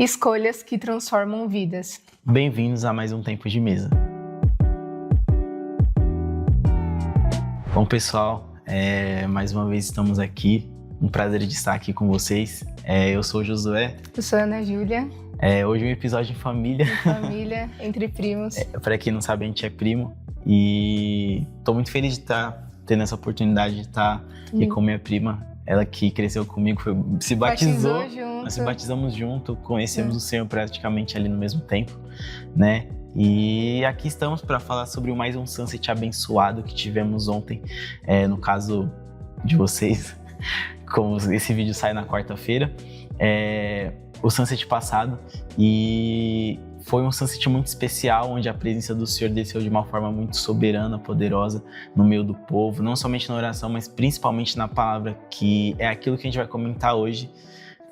Escolhas que transformam vidas. Bem-vindos a mais um Tempo de Mesa. Bom, pessoal, mais uma vez estamos aqui. Um prazer de estar aqui com vocês. Eu sou o Josué. Eu sou a Ana Júlia. Hoje é um episódio de família. Família, entre primos. Para quem não sabe, a gente é primo. E estou muito feliz de estar tendo essa oportunidade de estar aqui com minha prima. Ela que cresceu comigo, se batizou. Nós se batizamos junto, conhecemos o Senhor praticamente ali no mesmo tempo, né? E aqui estamos para falar sobre mais um sunset abençoado que tivemos ontem, no caso de vocês, como esse vídeo sai na quarta-feira, o sunset passado, e foi um sunset muito especial, onde a presença do Senhor desceu de uma forma muito soberana, poderosa no meio do povo, não somente na oração, mas principalmente na palavra, que é aquilo que a gente vai comentar hoje.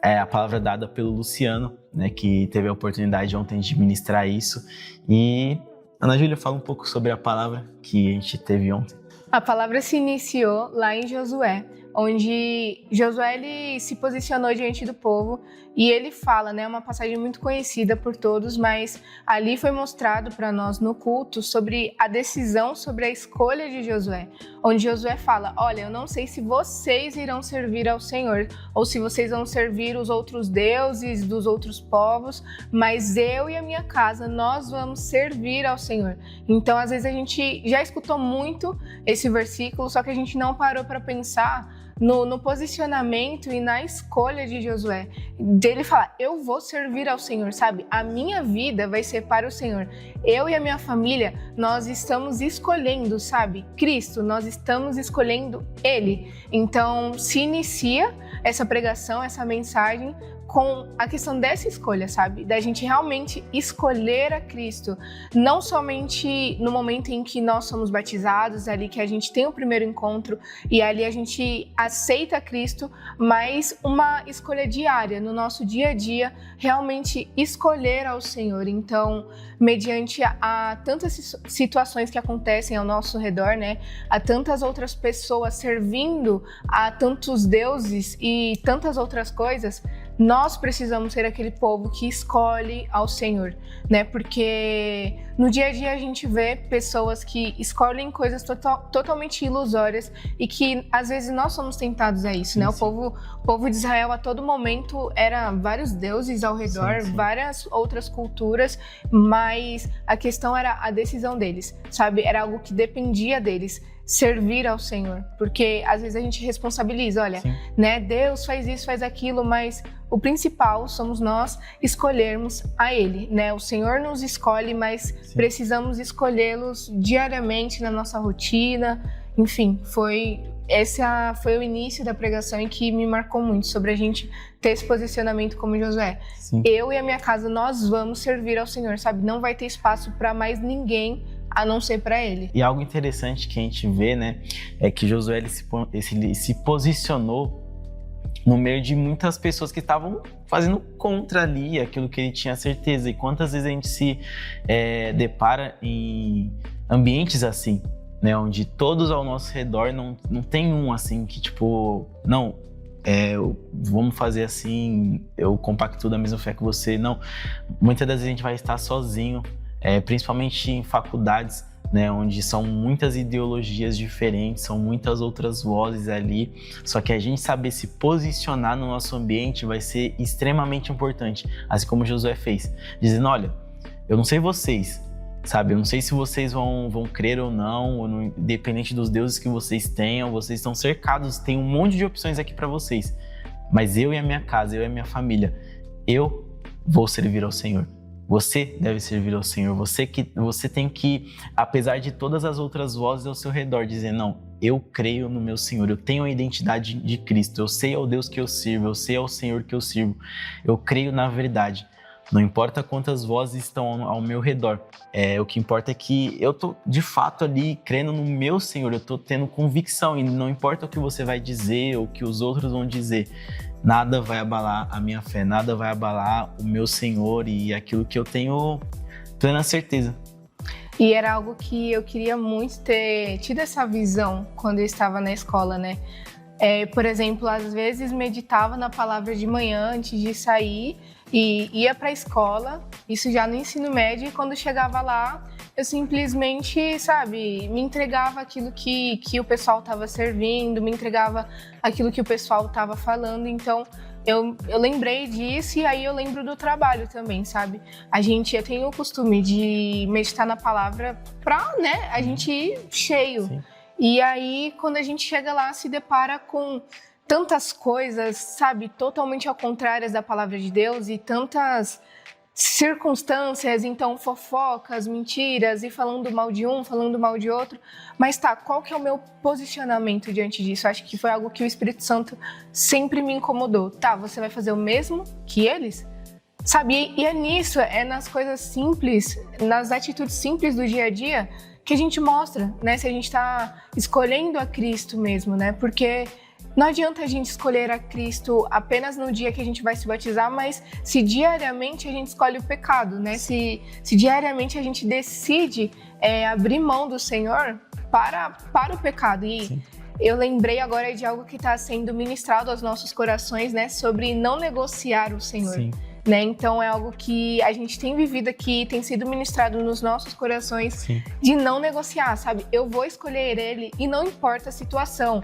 É a palavra dada pelo Luciano, né, que teve a oportunidade ontem de ministrar isso. E Ana Júlia, fala um pouco sobre a palavra que a gente teve ontem. A palavra se iniciou lá em Josué, onde Josué ele se posicionou diante do povo e ele fala, né, uma passagem muito conhecida por todos, mas ali foi mostrado para nós no culto sobre a decisão, sobre a escolha de Josué, onde Josué fala, olha, eu não sei se vocês irão servir ao Senhor ou se vocês vão servir os outros deuses dos outros povos, mas eu e a minha casa, nós vamos servir ao Senhor. Então, às vezes a gente já escutou muito esse versículo, só que a gente não parou para pensar no posicionamento e na escolha de Josué, dele falar, eu vou servir ao Senhor, sabe? A minha vida vai ser para o Senhor. Eu e a minha família, nós estamos escolhendo, sabe? Cristo, nós estamos escolhendo Ele. Então, se inicia essa pregação, essa mensagem, com a questão dessa escolha, sabe? Da gente realmente escolher a Cristo, não somente no momento em que nós somos batizados, ali que a gente tem o primeiro encontro e ali a gente aceita Cristo, mas uma escolha diária, no nosso dia a dia, realmente escolher ao Senhor. Então, mediante a tantas situações que acontecem ao nosso redor, né? A tantas outras pessoas servindo a tantos deuses e tantas outras coisas, nós precisamos ser aquele povo que escolhe ao Senhor, né? Porque no dia a dia a gente vê pessoas que escolhem coisas totalmente ilusórias e que às vezes nós somos tentados a isso, né? Sim. O povo de Israel a todo momento era vários deuses ao redor, sim. Várias outras culturas, mas a questão era a decisão deles, sabe? Era algo que dependia deles. Servir ao Senhor, porque às vezes a gente responsabiliza, olha, sim. Né, Deus faz isso, faz aquilo, mas o principal somos nós escolhermos a Ele, né? O Senhor nos escolhe, mas sim. Precisamos escolhê-los diariamente na nossa rotina, enfim, esse foi o início da pregação e que me marcou muito sobre a gente ter esse posicionamento como Josué. Sim. Eu e a minha casa, nós vamos servir ao Senhor, sabe? Não vai ter espaço para mais ninguém a não ser para ele. E algo interessante que a gente vê, né, é que Josué ele se posicionou no meio de muitas pessoas que estavam fazendo contra ali aquilo que ele tinha certeza. E quantas vezes a gente se depara em ambientes assim, né, onde todos ao nosso redor não tem um assim que tipo, não, vamos fazer assim, eu compactuo da mesma fé que você. Não, muitas das vezes a gente vai estar sozinho, principalmente em faculdades, né, onde são muitas ideologias diferentes, são muitas outras vozes ali, só que a gente saber se posicionar no nosso ambiente vai ser extremamente importante, assim como Josué fez, dizendo, olha, eu não sei vocês, sabe, eu não sei se vocês vão crer ou não, independente dos deuses que vocês tenham, vocês estão cercados, tem um monte de opções aqui para vocês, mas eu e a minha casa, eu e a minha família, eu vou servir ao Senhor. Você deve servir ao Senhor, você tem que, apesar de todas as outras vozes ao seu redor, dizer, não, eu creio no meu Senhor, eu tenho a identidade de Cristo, eu sei ao Deus que eu sirvo, eu sei ao Senhor que eu sirvo, eu creio na verdade. Não importa quantas vozes estão ao meu redor, o que importa é que eu tô de fato ali crendo no meu Senhor, eu tô tendo convicção e não importa o que você vai dizer ou o que os outros vão dizer, nada vai abalar a minha fé, nada vai abalar o meu Senhor e aquilo que eu tenho plena certeza. E era algo que eu queria muito ter tido essa visão quando eu estava na escola, né? Por exemplo, às vezes meditava na palavra de manhã antes de sair e ia para a escola, isso já no ensino médio, e quando chegava lá, eu simplesmente, sabe, me entregava aquilo que o pessoal estava servindo, me entregava aquilo que o pessoal estava falando, então eu lembrei disso e aí eu lembro do trabalho também, sabe? Eu tenho o costume de meditar na palavra pra, né, a gente ir cheio. Sim. E aí, quando a gente chega lá, se depara com tantas coisas, sabe, totalmente ao contrário da palavra de Deus e tantas circunstâncias, então fofocas, mentiras e falando mal de um, falando mal de outro. Mas tá, qual que é o meu posicionamento diante disso? Acho que foi algo que o Espírito Santo sempre me incomodou. Tá, você vai fazer o mesmo que eles? Sabe, e é nisso, é nas coisas simples, nas atitudes simples do dia a dia que a gente mostra, né, se a gente tá escolhendo a Cristo mesmo, né, porque não adianta a gente escolher a Cristo apenas no dia que a gente vai se batizar, mas se diariamente a gente escolhe o pecado, né? Se diariamente a gente decide abrir mão do Senhor para o pecado. E Sim. eu lembrei agora de algo que está sendo ministrado aos nossos corações, né? Sobre não negociar o Senhor. Sim. Né? Então é algo que a gente tem vivido aqui, tem sido ministrado nos nossos corações. Sim. De não negociar, sabe? Eu vou escolher ele e não importa a situação,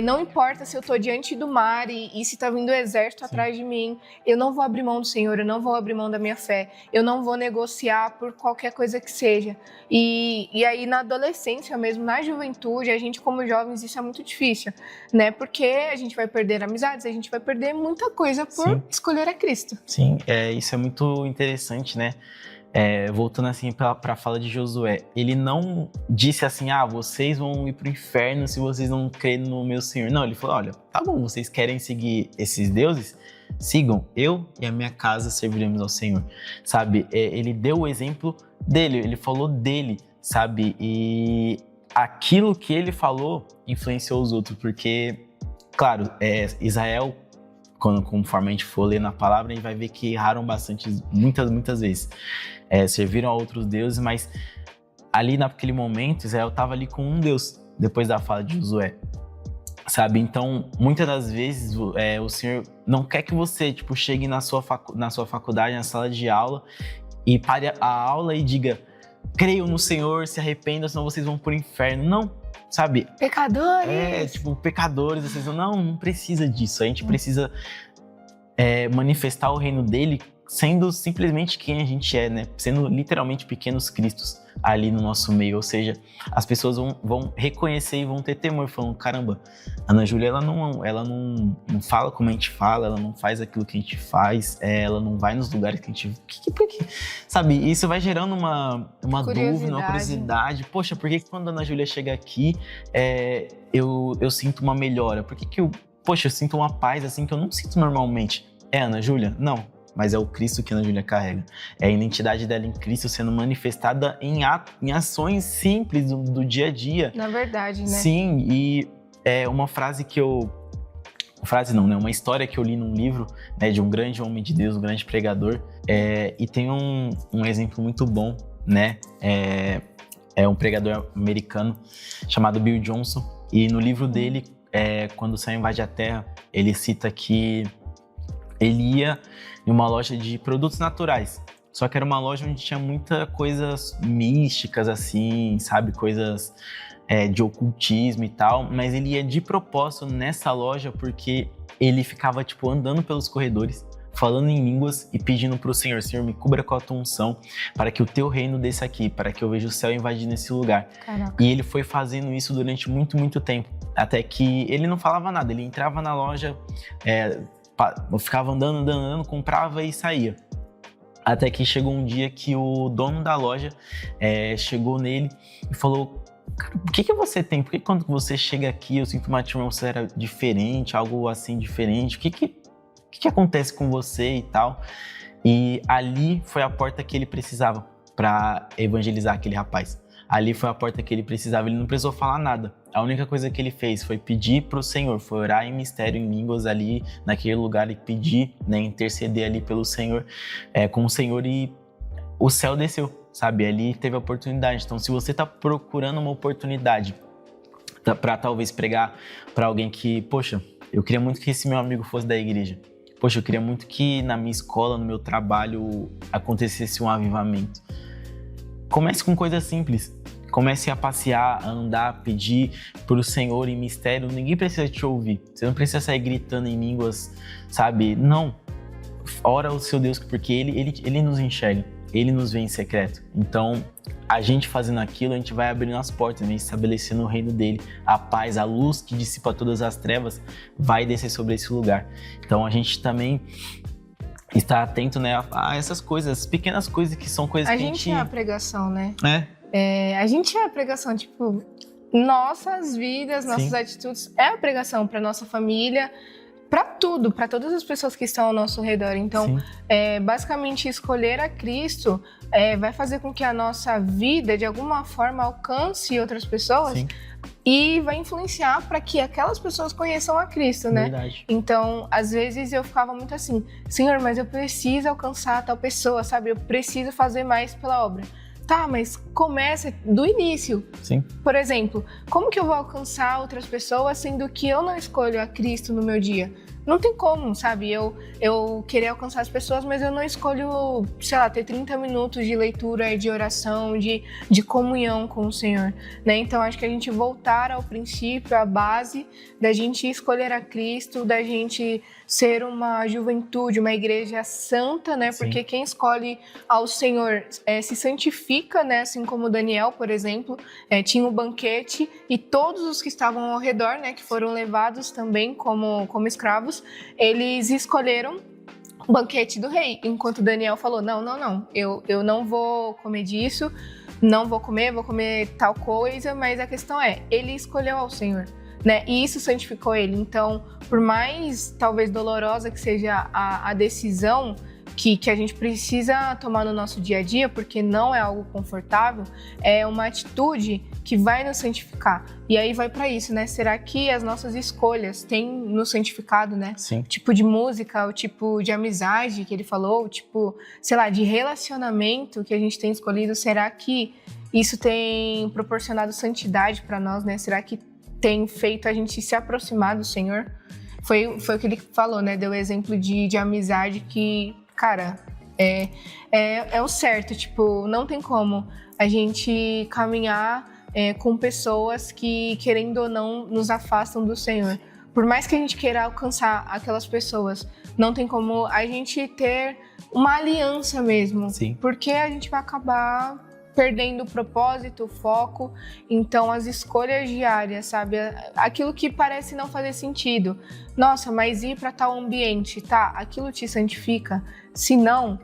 não importa se eu tô diante do mar e se tá vindo o exército Sim. atrás de mim, eu não vou abrir mão do Senhor, eu não vou abrir mão da minha fé, eu não vou negociar por qualquer coisa que seja. E aí na adolescência mesmo, na juventude, a gente como jovens, isso é muito difícil, né? Porque a gente vai perder amizades, a gente vai perder muita coisa por Sim. escolher a Cristo. Sim, isso é muito interessante, né? Voltando assim para a fala de Josué, ele não disse assim, vocês vão ir para o inferno se vocês não crerem no meu Senhor. Não, ele falou, olha, tá bom, vocês querem seguir esses deuses? Sigam, eu e a minha casa serviremos ao Senhor, sabe? Ele deu o exemplo dele, ele falou dele, sabe? E aquilo que ele falou influenciou os outros, porque, claro, Israel, conforme a gente for ler na palavra, a gente vai ver que erraram bastante, muitas vezes. Serviram a outros deuses, mas ali naquele momento, Israel estava ali com um Deus, depois da fala de Josué, sabe? Então, muitas das vezes, o Senhor não quer que você, chegue na sua faculdade, na sala de aula, e pare a aula e diga, creiam no Senhor, se arrependam, senão vocês vão pro inferno. Não, sabe? Pecadores! Pecadores, vocês não precisa disso. A gente precisa manifestar o reino dele sendo simplesmente quem a gente é, né? Sendo literalmente pequenos cristos ali no nosso meio. Ou seja, as pessoas vão reconhecer e vão ter temor, falando, caramba, Ana Júlia, ela não fala como a gente fala, ela não faz aquilo que a gente faz, ela não vai nos lugares que a gente... Por quê? Sabe, isso vai gerando uma dúvida, uma curiosidade. Poxa, por que quando a Ana Júlia chega aqui, eu sinto uma melhora? Por que eu sinto uma paz assim que eu não sinto normalmente? Ana Júlia? Não. Mas é o Cristo que a Ana Júlia carrega. É a identidade dela em Cristo sendo manifestada em ações simples do dia a dia. Na verdade, né? Sim, e uma frase que eu... Frase não, né? Uma história que eu li num livro, né, de um grande homem de Deus, um grande pregador. E tem um exemplo muito bom, né? É um pregador americano chamado Bill Johnson. E no livro dele, quando o céu invade a terra, ele cita que ele ia em uma loja de produtos naturais. Só que era uma loja onde tinha muitas coisas místicas, assim, sabe? Coisas de ocultismo e tal. Mas ele ia de propósito nessa loja porque ele ficava, andando pelos corredores, falando em línguas e pedindo pro Senhor, Senhor, me cubra com a tua unção para que o teu reino desça aqui, para que eu veja o céu invadindo esse lugar. Caraca. E ele foi fazendo isso durante muito, muito tempo. Até que ele não falava nada, ele entrava na loja... Eu ficava andando, comprava e saía. Até que chegou um dia que o dono da loja chegou nele e falou, cara, o que você tem? Por que quando você chega aqui eu sinto uma atmosfera diferente, algo assim diferente? O que acontece com você e tal? E ali foi a porta que ele precisava para evangelizar aquele rapaz. Ali foi a porta que ele precisava, ele não precisou falar nada. A única coisa que ele fez foi pedir para o Senhor, foi orar em mistério, em línguas ali, naquele lugar e pedir, né, interceder ali pelo Senhor, com o Senhor, e o céu desceu, sabe? Ali teve a oportunidade. Então, se você está procurando uma oportunidade para talvez pregar para alguém que, poxa, eu queria muito que esse meu amigo fosse da igreja, poxa, eu queria muito que na minha escola, no meu trabalho, acontecesse um avivamento. Comece com coisas simples. Comece a passear, a andar, pedir pro Senhor em mistério. Ninguém precisa te ouvir. Você não precisa sair gritando em línguas, sabe? Não. Ora ao seu Deus, porque ele nos enxerga. Ele nos vê em secreto. Então, a gente fazendo aquilo, a gente vai abrindo as portas, né? Estabelecendo o reino dele. A paz, a luz que dissipa todas as trevas vai descer sobre esse lugar. Então, a gente também está atento, né, a essas coisas, pequenas coisas que são coisas que a gente... A gente é a pregação, né? É. A gente é a pregação, tipo, nossas vidas, nossas atitudes é a pregação para nossa família, para tudo, para todas as pessoas que estão ao nosso redor. Então, basicamente, escolher a Cristo vai fazer com que a nossa vida, de alguma forma, alcance outras pessoas. Sim. E vai influenciar para que aquelas pessoas conheçam a Cristo, né? Verdade. Então, às vezes eu ficava muito assim, Senhor, mas eu preciso alcançar tal pessoa, sabe? Eu preciso fazer mais pela obra. Tá, mas começa do início. Sim. Por exemplo, como que eu vou alcançar outras pessoas sendo que eu não escolho a Cristo no meu dia? Não tem como, sabe? Eu querer alcançar as pessoas, mas eu não escolho, sei lá, ter 30 minutos de leitura, de oração, de comunhão com o Senhor, né? Então, acho que a gente voltar ao princípio, à base da gente escolher a Cristo, da gente ser uma juventude, uma igreja santa, né? Sim. Porque quem escolhe ao Senhor se santifica, né? Assim como Daniel, por exemplo, tinha um banquete e todos os que estavam ao redor, né? Que foram levados também como escravos, eles escolheram o banquete do rei, enquanto Daniel falou, não, eu não vou comer disso, não vou comer tal coisa, mas a questão é, ele escolheu ao Senhor, né? E isso santificou ele. Então, por mais talvez dolorosa que seja a decisão que a gente precisa tomar no nosso dia a dia, porque não é algo confortável, é uma atitude que vai nos santificar. E aí vai para isso, né? Será que as nossas escolhas têm nos santificado, né? Sim. O tipo de música, o tipo de amizade que ele falou, o tipo, sei lá, de relacionamento que a gente tem escolhido, será que isso tem proporcionado santidade para nós, né? Será que tem feito a gente se aproximar do Senhor? Foi o que ele falou, né? Deu exemplo de amizade que, cara, é o certo. Tipo, não tem como a gente caminhar com pessoas que, querendo ou não, nos afastam do Senhor. Por mais que a gente queira alcançar aquelas pessoas, não tem como a gente ter uma aliança mesmo. Sim. Porque a gente vai acabar perdendo o propósito, o foco. Então, as escolhas diárias, sabe? Aquilo que parece não fazer sentido. Nossa, mas ir para tal ambiente, tá? Aquilo te santifica? Se não,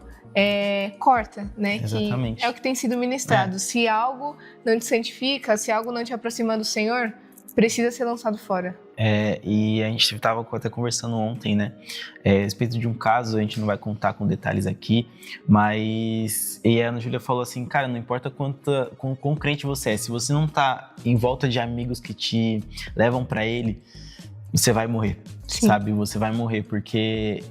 corta, né? Exatamente. Que é o que tem sido ministrado. Se algo não te santifica, se algo não te aproxima do Senhor, precisa ser lançado fora. E a gente estava até conversando ontem, né? A respeito de um caso, a gente não vai contar com detalhes aqui, mas a Ana Júlia falou assim, cara, não importa quão crente você é, se você não tá em volta de amigos que te levam para ele, você vai morrer, Sim. sabe? Você vai morrer, porque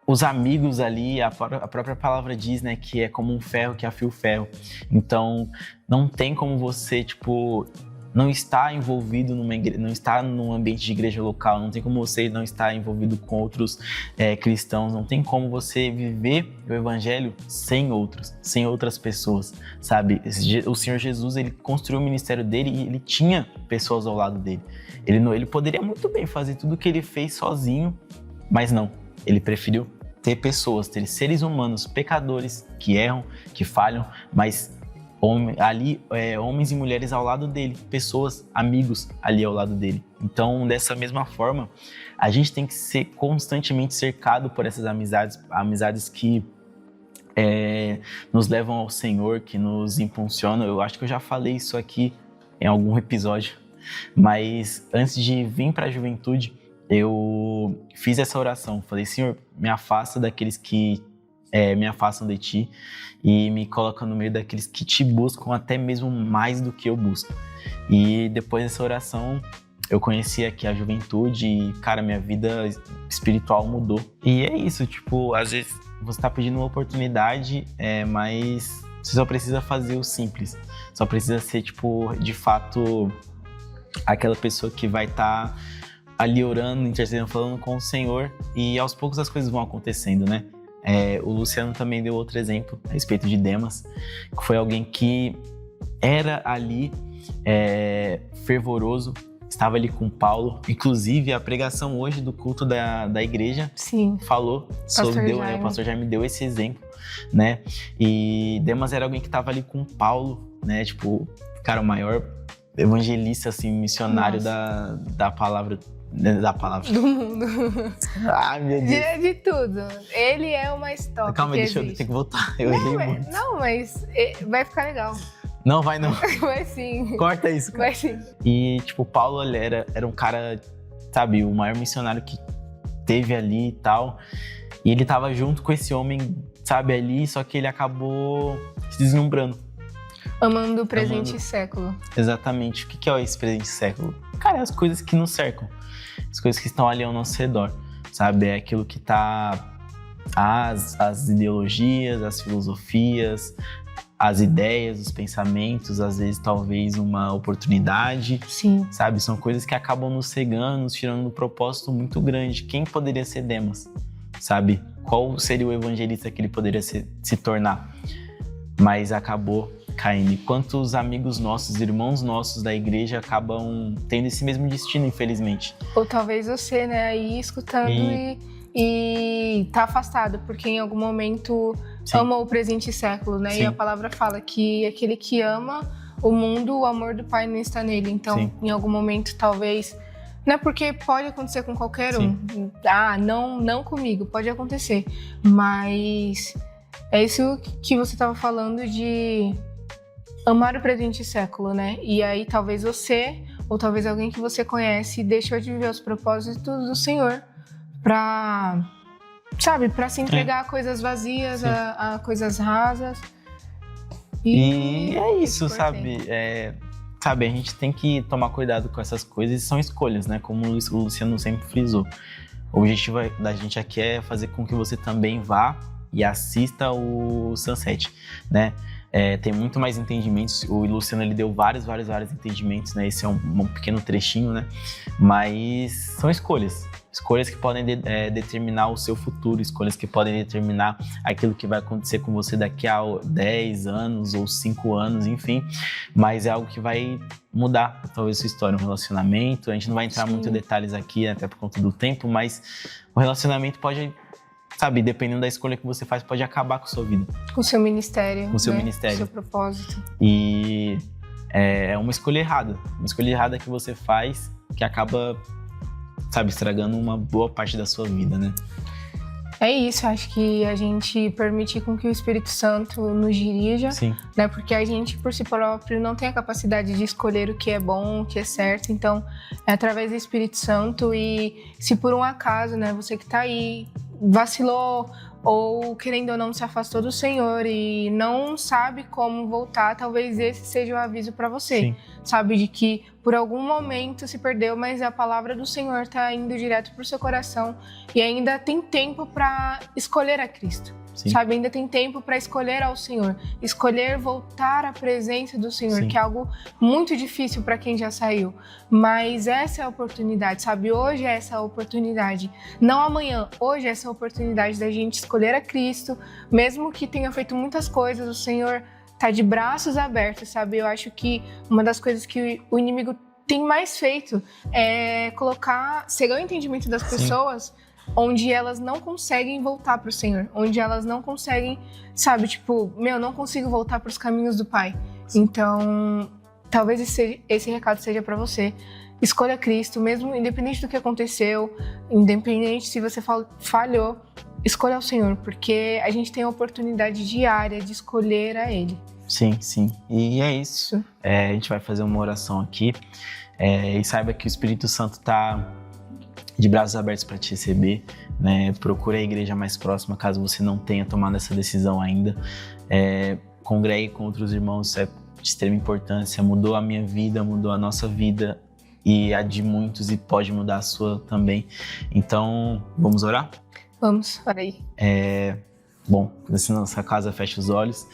os amigos ali, a própria palavra diz, né, que é como um ferro que afia o ferro. Então, não tem como você, tipo, não estar envolvido não estar num ambiente de igreja local, não tem como você não estar envolvido com outros cristãos, não tem como você viver o evangelho sem outras pessoas, sabe? O Senhor Jesus, ele construiu o ministério dele e ele tinha pessoas ao lado dele. Ele poderia muito bem fazer tudo o que ele fez sozinho, mas não, ele preferiu ter pessoas, ter seres humanos, pecadores, que erram, que falham, mas homens e mulheres ao lado dele, pessoas, amigos ali ao lado dele. Então, dessa mesma forma, a gente tem que ser constantemente cercado por essas amizades que nos levam ao Senhor, que nos impulsionam. Eu acho que eu já falei isso aqui em algum episódio, mas antes de vir para a juventude, eu fiz essa oração. Falei, Senhor, me afasta daqueles que me afastam de ti e me coloca no meio daqueles que te buscam até mesmo mais do que eu busco. E depois dessa oração, eu conheci aqui a juventude e, cara, minha vida espiritual mudou. E é isso, tipo, às vezes você tá pedindo uma oportunidade, mas você só precisa fazer o simples. Só precisa ser, tipo, de fato, aquela pessoa que vai estar ali orando, intercedendo, falando com o Senhor, e aos poucos as coisas vão acontecendo, né? O Luciano também deu outro exemplo a respeito de Demas, que foi alguém que era ali fervoroso, estava ali com Paulo. Inclusive, a pregação hoje do culto da igreja Sim. falou sobre... O pastor Jaime deu esse exemplo, né? E Demas era alguém que estava ali com Paulo, né? Tipo, cara, o maior evangelista, assim, missionário da palavra... Do mundo. Ah, meu Deus. De tudo. Ele é o mais top. Calma aí, deixa eu ter que voltar. Eu errei muito. Não, mas vai ficar legal. Não, vai não. Vai sim. Corta isso, cara. Vai sim. E, tipo, Paulo, ele era um cara, sabe, o maior missionário que teve ali e tal. E ele tava junto com esse homem, sabe, ali, só que ele acabou se deslumbrando. Amando o presente século. Exatamente. O que é esse presente século? Cara, é as coisas que nos cercam. As coisas que estão ali ao nosso redor, sabe? É aquilo que tá... As ideologias, as filosofias, as ideias, os pensamentos, às vezes talvez uma oportunidade. Sim. Sabe? São coisas que acabam nos cegando, nos tirando um propósito muito grande. Quem poderia ser Demas? Sabe? Qual seria o evangelista que ele poderia se tornar? Mas acabou caindo. E quantos amigos nossos, irmãos nossos da igreja acabam tendo esse mesmo destino, infelizmente. Ou talvez você, né, aí escutando e tá afastado, porque em algum momento ama o presente século, né? Sim. E a palavra fala que aquele que ama o mundo, o amor do Pai não está nele. Então, em algum momento, talvez... Não é porque pode acontecer com qualquer um. Ah, não comigo, pode acontecer. Mas é isso que você estava falando de amar o presente século, né? E aí talvez você, ou talvez alguém que você conhece, deixou de viver os propósitos do Senhor pra se entregar a coisas vazias, a coisas rasas. E é isso, sabe? Sabe, a gente tem que tomar cuidado com essas coisas, e são escolhas, né? Como o Luciano sempre frisou. O objetivo da gente aqui é fazer com que você também vá e assista o Sunset, né? Tem muito mais entendimentos. O Luciano, ele deu vários entendimentos, né? Esse é um pequeno trechinho, né? Mas são escolhas. Escolhas que podem determinar o seu futuro, escolhas que podem determinar aquilo que vai acontecer com você daqui a 10 anos ou 5 anos, enfim. Mas é algo que vai mudar, talvez, sua história, um relacionamento. A gente não vai entrar muito em detalhes aqui, até por conta do tempo, mas o relacionamento pode, sabe, dependendo da escolha que você faz, pode acabar com a sua vida. Com o seu ministério. Com o seu ministério. Com o seu propósito. E é uma escolha errada que você faz, que acaba, sabe, estragando uma boa parte da sua vida, né? É isso, acho que a gente permitir com que o Espírito Santo nos dirija, né? Porque a gente, por si próprio, não tem a capacidade de escolher o que é bom, o que é certo. Então, é através do Espírito Santo. E se por um acaso, né, você que tá aí, vacilou ou, querendo ou não, se afastou do Senhor e não sabe como voltar, talvez esse seja o aviso para você. Sabe, de que por algum momento se perdeu, mas a palavra do Senhor está indo direto pro seu coração e ainda tem tempo para escolher a Cristo. Sabe, ainda tem tempo para escolher ao Senhor, escolher voltar à presença do Senhor, que é algo muito difícil para quem já saiu. Mas essa é a oportunidade, sabe? Hoje é essa a oportunidade, não amanhã. Hoje é essa a oportunidade da gente escolher a Cristo, mesmo que tenha feito muitas coisas, o Senhor tá de braços abertos, sabe? Eu acho que uma das coisas que o inimigo tem mais feito é cegar o entendimento das pessoas, onde elas não conseguem voltar para o Senhor, onde elas não conseguem, sabe, tipo, não consigo voltar para os caminhos do Pai. Então, talvez esse recado seja para você. Escolha Cristo, mesmo independente do que aconteceu, independente se você falhou, escolha o Senhor, porque a gente tem a oportunidade diária de escolher a Ele. Sim. E é isso. A gente vai fazer uma oração aqui. E saiba que o Espírito Santo está de braços abertos para te receber, né? Procure a igreja mais próxima, caso você não tenha tomado essa decisão ainda. Congregue com outros irmãos, isso é de extrema importância. Mudou a minha vida, mudou a nossa vida e a de muitos, e pode mudar a sua também. Então, vamos orar? Vamos, para aí. Bom, nessa nossa casa, fecha os olhos.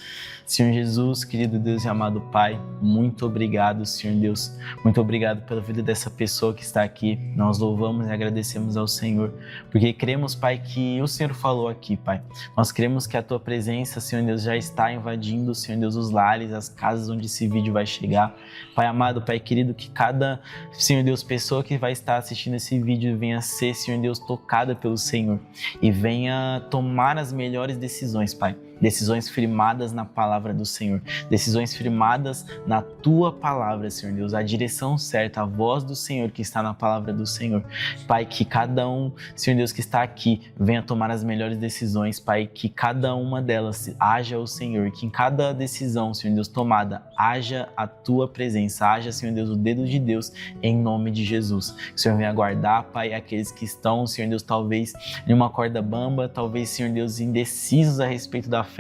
Senhor Jesus, querido Deus e amado Pai, muito obrigado, Senhor Deus. Muito obrigado pela vida dessa pessoa que está aqui. Nós louvamos e agradecemos ao Senhor, porque cremos, Pai, que o Senhor falou aqui, Pai. Nós cremos que a Tua presença, Senhor Deus, já está invadindo, Senhor Deus, os lares, as casas onde esse vídeo vai chegar. Pai amado, Pai querido, que cada, Senhor Deus, pessoa que vai estar assistindo esse vídeo venha ser, Senhor Deus, tocada pelo Senhor e venha tomar as melhores decisões, Pai. Decisões firmadas na palavra do Senhor, decisões firmadas na Tua palavra, Senhor Deus, a direção certa, a voz do Senhor que está na palavra do Senhor. Pai, que cada um, Senhor Deus, que está aqui, venha tomar as melhores decisões, Pai, que cada uma delas haja o Senhor, que em cada decisão, Senhor Deus, tomada, haja a Tua presença, haja, Senhor Deus, o dedo de Deus, em nome de Jesus. Que o Senhor venha guardar, Pai, aqueles que estão, Senhor Deus, talvez em uma corda bamba, talvez, Senhor Deus, indecisos a respeito da fé.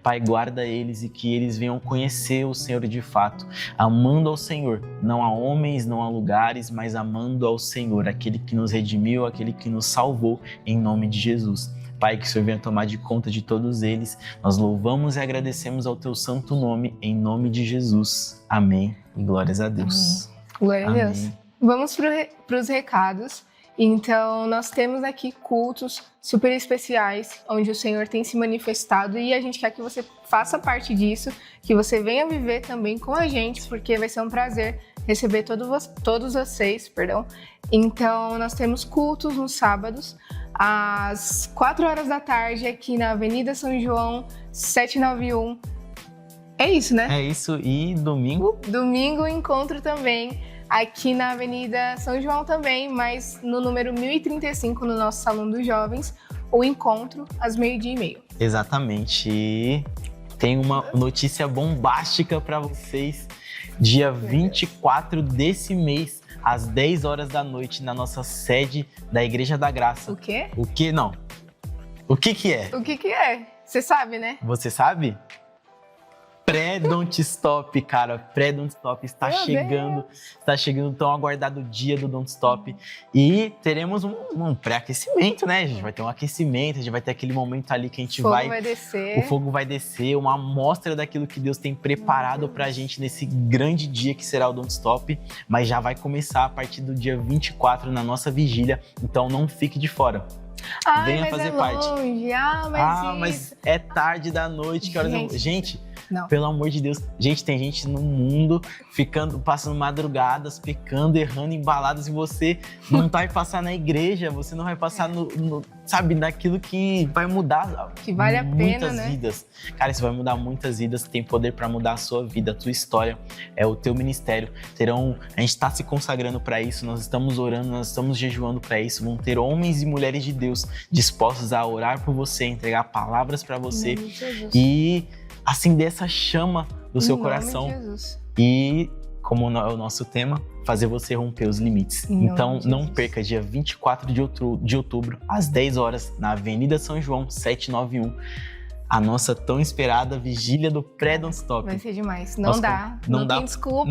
Pai, guarda eles e que eles venham conhecer o Senhor de fato, amando ao Senhor, não a homens, não a lugares, mas amando ao Senhor, aquele que nos redimiu, aquele que nos salvou, em nome de Jesus. Pai, que o Senhor venha tomar de conta de todos eles. Nós louvamos e agradecemos ao Teu santo nome, em nome de Jesus. Amém. E glórias a Deus. Amém. Glória Amém. a Deus. Vamos para os recados. Então, nós temos aqui cultos super especiais, onde o Senhor tem se manifestado e a gente quer que você faça parte disso, que você venha viver também com a gente, porque vai ser um prazer receber todos vocês. Então, nós temos cultos nos sábados, às 4 horas da tarde, aqui na Avenida São João, 791. É isso, né? É isso. E domingo? Domingo, encontro também, aqui na Avenida São João também, mas no número 1035, no nosso Salão dos Jovens, o encontro às 12:30. Exatamente. E tem uma notícia bombástica para vocês. Dia 24 desse mês, às 10 horas da noite, na nossa sede da Igreja da Graça. O quê? O que? Não. O que que é? O que que é? Você sabe, né? Você sabe? Pré-Don't Stop, cara. Pré-Don't Stop está Meu chegando. Está chegando o tão aguardado dia do Don't Stop. E teremos um pré-aquecimento, né? A gente vai ter um aquecimento, a gente vai ter aquele momento ali que a gente O fogo vai descer. O fogo vai descer, uma amostra daquilo que Deus tem preparado pra gente nesse grande dia que será o Don't Stop. Mas já vai começar a partir do dia 24 na nossa vigília. Então não fique de fora. Venha mas fazer é parte. Longe. Mas é tarde da noite. Que horas gente, não. Pelo amor de Deus. Gente, tem gente no mundo passando madrugadas, pecando, errando, embaladas, e você não vai passar na igreja, você não vai passar sabe, naquilo que vai mudar que vale a pena, muitas né? vidas. Cara, isso vai mudar muitas vidas, tem poder para mudar a sua vida, a tua história, é o teu ministério. A gente está se consagrando para isso, nós estamos orando, nós estamos jejuando para isso. Vão ter homens e mulheres de Deus dispostos a orar por você, entregar palavras para você e acender essa chama do seu coração. E, como é o nosso tema, fazer você romper os limites. Então, não perca, dia 24 de outubro, às 10 horas, na Avenida São João, 791, a nossa tão esperada vigília do Pré-Don't Stop. Vai ser demais. Não dá. Não tem desculpa.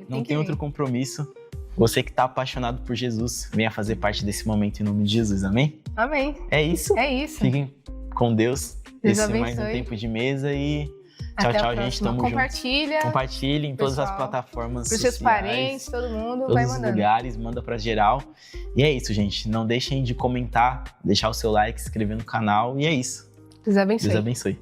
Não tem outro compromisso. Você que está apaixonado por Jesus, venha fazer parte desse momento em nome de Jesus, amém? Amém. É isso. É isso. Fiquem com Deus. Deus Esse é abençoe. mais um tempo de mesa e tchau, Até tchau, gente. Tamo Compartilha. junto. Compartilhe em todas pessoal, as plataformas pros sociais. Seus parentes, todo mundo, todos vai os mandando. lugares, manda pra geral. E é isso, gente. Não deixem de comentar, deixar o seu like, se inscrever no canal. E é isso. Deus abençoe. Deus abençoe.